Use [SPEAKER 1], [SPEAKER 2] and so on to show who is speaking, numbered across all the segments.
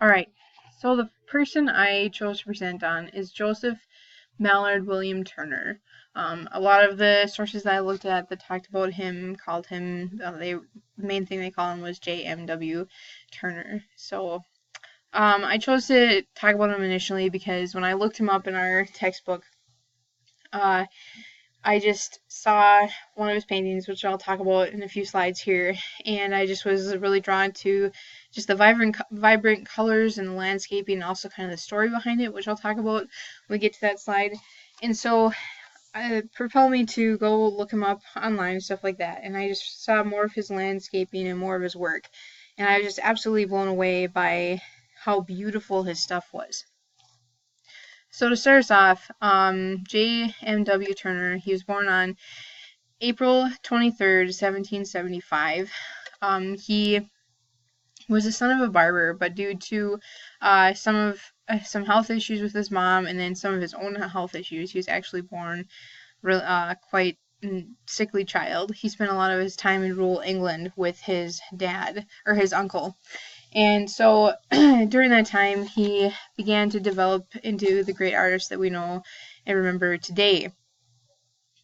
[SPEAKER 1] Alright, so the person I chose to present on is Joseph Mallard William Turner. A lot of the sources that I looked at that talked about him called him, the main thing they call him was J.M.W. Turner. So I chose to talk about him initially because when I looked him up in our textbook, uh, I just saw one of his paintings, which I'll talk about in a few slides here, and I just was really drawn to just the vibrant colors and the landscaping, and also kind of the story behind it, which I'll talk about when we get to that slide. And so it propelled me to go look him up online and stuff like that, and I just saw more of his landscaping and more of his work, and I was just absolutely blown away by how beautiful his stuff was. So to start us off, J.M.W. Turner, he was born on April 23rd, 1775. He was the son of a barber, but due to some health issues with his mom and then some of his own health issues, he was actually born quite sickly child. He spent a lot of his time in rural England with his dad, or his uncle. And so during that time, he began to develop into the great artist that we know and remember today.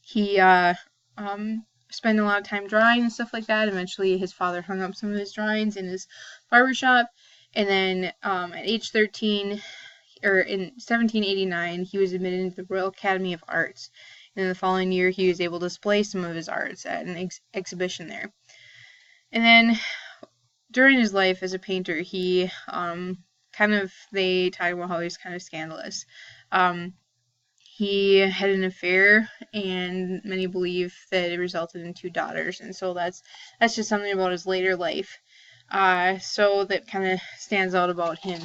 [SPEAKER 1] He spent a lot of time drawing and stuff like that. Eventually, his father hung up some of his drawings in his barbershop. And then at age 13, or in 1789, he was admitted into the Royal Academy of Arts. And in the following year, he was able to display some of his arts at an exhibition there. And then during his life as a painter, he they talk about how he's kind of scandalous. He had an affair, and many believe that it resulted in 2 daughters, and so that's just something about his later life. So that kind of stands out about him.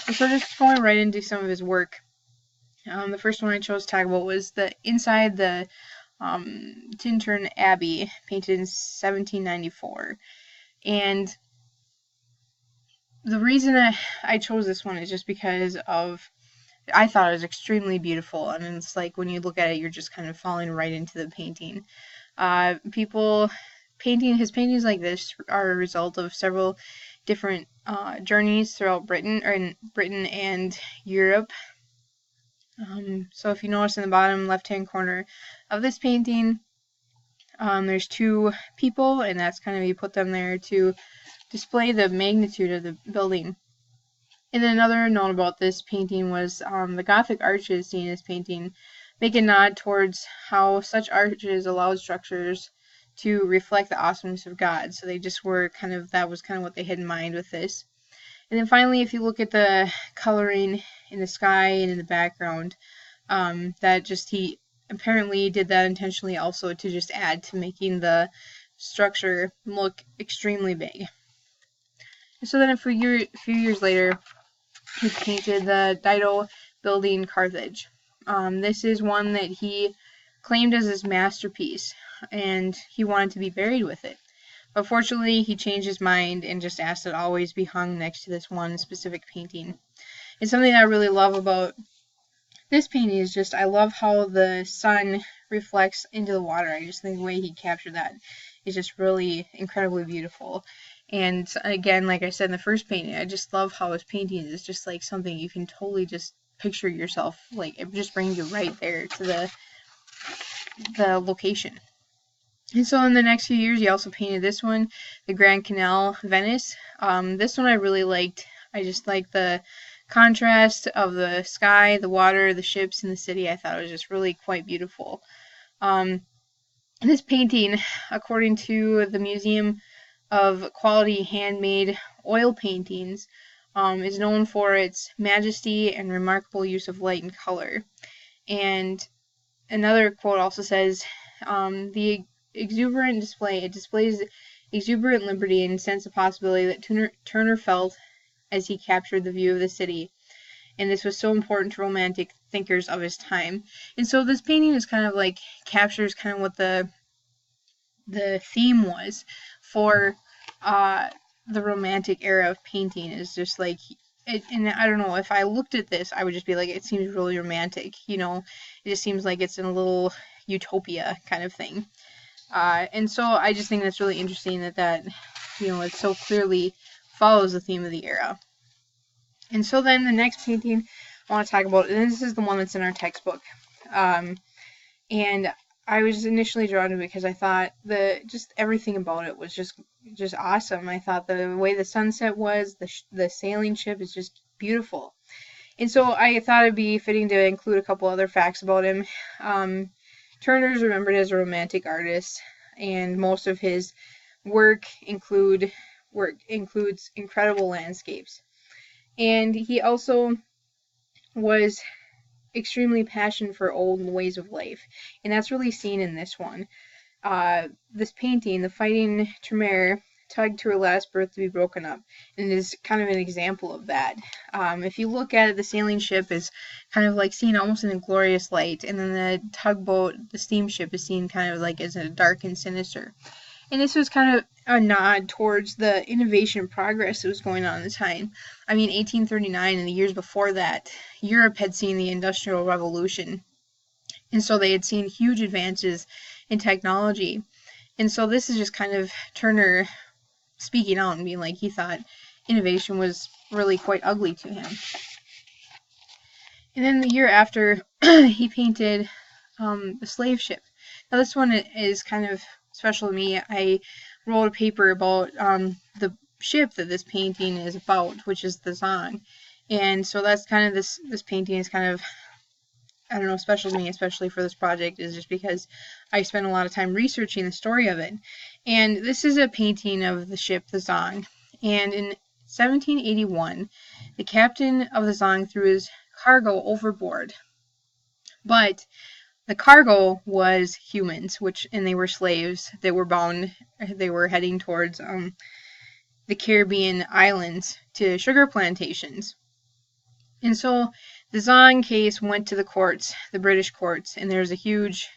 [SPEAKER 1] And so just going right into some of his work. The first one I chose to talk about was the inside the Tintern Abbey, painted in 1794. And the reason I chose this one is just because I thought it was extremely beautiful, and it's like when you look at it, you're just kind of falling right into the painting. His paintings like this are a result of several different journeys throughout Britain and Europe. So if you notice in the bottom left-hand corner of this painting, there's 2 people, and that's kind of, you put them there to display the magnitude of the building. And then another note about this painting was the Gothic arches seen in this painting make a nod towards how such arches allowed structures to reflect the awesomeness of God. So they just were that was kind of what they had in mind with this. And then finally, if you look at the coloring in the sky and in the background, he apparently did that intentionally also to just add to making the structure look extremely big. So then a few years later, he painted the Dido building Carthage. This is one that he claimed as his masterpiece, and he wanted to be buried with it. But fortunately, he changed his mind and just asked that it always be hung next to this one specific painting. And something I really love about this painting is just, I love how the sun reflects into the water. I just think the way he captured that is just really incredibly beautiful. And again, like I said in the first painting, I just love how his painting is just like something you can totally just picture yourself. Like, it just brings you right there to the location. And so in the next few years, he also painted this one, the Grand Canal, Venice. This one I really liked. I just like the contrast of the sky, the water, the ships, and the city. I thought it was just really quite beautiful. This painting, according to the Museum of Quality Handmade Oil Paintings, is known for its majesty and remarkable use of light and color. And another quote also says, the exuberant display, it displays exuberant liberty and sense of possibility that Turner felt as he captured the view of the city. And this was so important to romantic thinkers of his time. And so this painting is kind of like captures kind of what the theme was for the romantic era of painting. Is just like it, and I don't know, if I looked at this, I would just be like, it seems really romantic, it just seems like it's in a little utopia kind of thing. And so I just think that's really interesting that it so clearly follows the theme of the era. And so then the next painting I want to talk about, and this is the one that's in our textbook. And I was initially drawn to it because I thought just everything about it was just awesome. I thought the way the sunset was, the sailing ship is just beautiful. And so I thought it'd be fitting to include a couple other facts about him. Turner's remembered as a romantic artist, and most of his work includes incredible landscapes. And he also was extremely passionate for old ways of life, and that's really seen in this one. This painting, the Fighting Tremere, tugged to her last berth to be broken up, and is kind of an example of that. If you look at it, the sailing ship is kind of like seen almost in a glorious light, and then the tugboat, the steamship, is seen kind of like as a dark and sinister. And this was kind of a nod towards the innovation progress that was going on at the time. I mean, 1839 and the years before that, Europe had seen the Industrial Revolution, and so they had seen huge advances in technology. And so this is just kind of Turner speaking out and being like he thought innovation was really quite ugly to him. And then the year after, he painted the slave ship. Now this one is kind of special to me. I wrote a paper about the ship that this painting is about, which is the Zong. And so that's kind of this painting is kind of, I don't know, special to me, especially for this project, is just because I spent a lot of time researching the story of it. And this is a painting of the ship, the Zong. And in 1781, the captain of the Zong threw his cargo overboard. But the cargo was humans, and they were slaves that were bound, they were heading towards the Caribbean islands to sugar plantations. And so the Zong case went to the courts, the British courts, and there was a huge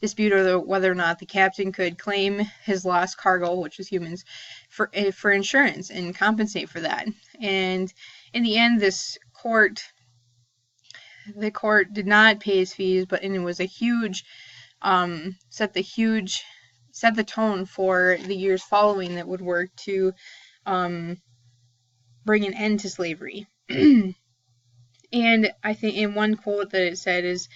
[SPEAKER 1] dispute over whether or not the captain could claim his lost cargo, which was humans, for insurance and compensate for that. And in the end, the court did not pay his fees, and it was a huge set the tone for the years following that would work to bring an end to slavery. And I think in one quote that it said is,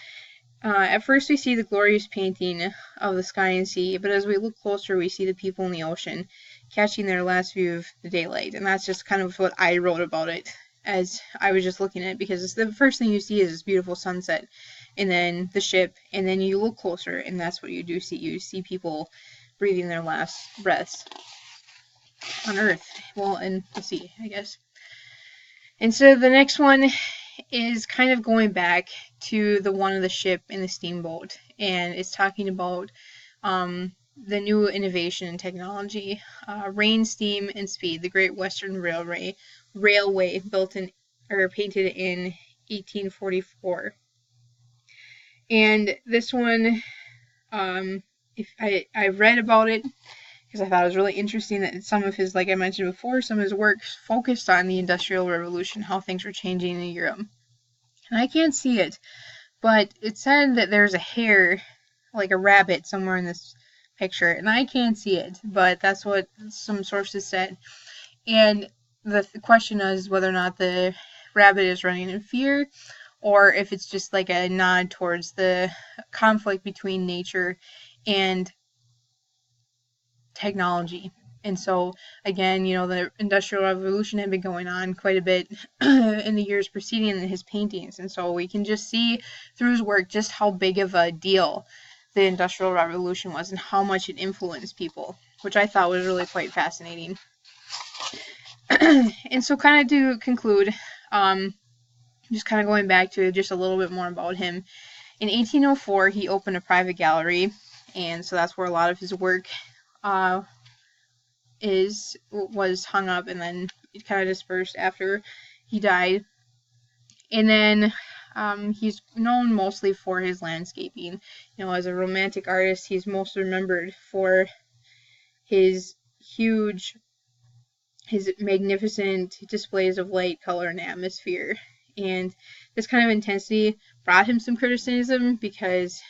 [SPEAKER 1] at first we see the glorious painting of the sky and sea, but as we look closer we see the people in the ocean catching their last view of the daylight. And that's just kind of what I wrote about it as I was just looking at it, because it's the first thing you see is this beautiful sunset, and then the ship, and then you look closer, and that's what you do see. You see people breathing their last breaths on Earth, well, in the sea, I guess. And so the next one is kind of going back to the one of the ship and the steamboat, and it's talking about the new innovation in technology, rain, steam, and speed. The Great Western Railway painted in 1844. And this one, if I read about it because I thought it was really interesting that some of his, like I mentioned before, some of his work focused on the Industrial Revolution, how things were changing in Europe. And I can't see it, but it said that there's a hare, like a rabbit, somewhere in this picture, and I can't see it, but that's what some sources said. And the question is whether or not the rabbit is running in fear, or if it's just like a nod towards the conflict between nature and technology. And so, again, the Industrial Revolution had been going on quite a bit in the years preceding his paintings. And so we can just see through his work just how big of a deal the Industrial Revolution was and how much it influenced people, which I thought was really quite fascinating. And so kind of to conclude, just kind of going back to just a little bit more about him. In 1804, he opened a private gallery, and so that's where a lot of his work was hung up, and then it kind of dispersed after he died. And then he's known mostly for his landscaping. As a romantic artist, he's most remembered for his magnificent displays of light, color, and atmosphere. And this kind of intensity brought him some criticism because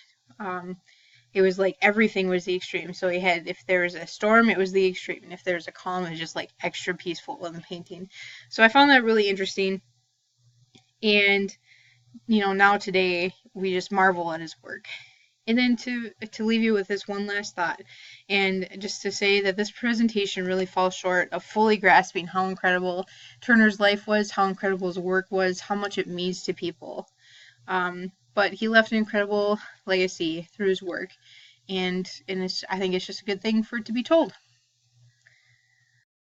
[SPEAKER 1] it was like everything was the extreme. So he had, if there was a storm, it was the extreme. And if there was a calm, it was just like extra peaceful in the painting. So I found that really interesting. And, now today we just marvel at his work. And then to leave you with this one last thought, and just to say that this presentation really falls short of fully grasping how incredible Turner's life was, how incredible his work was, how much it means to people. But he left an incredible legacy through his work, and I think it's just a good thing for it to be told.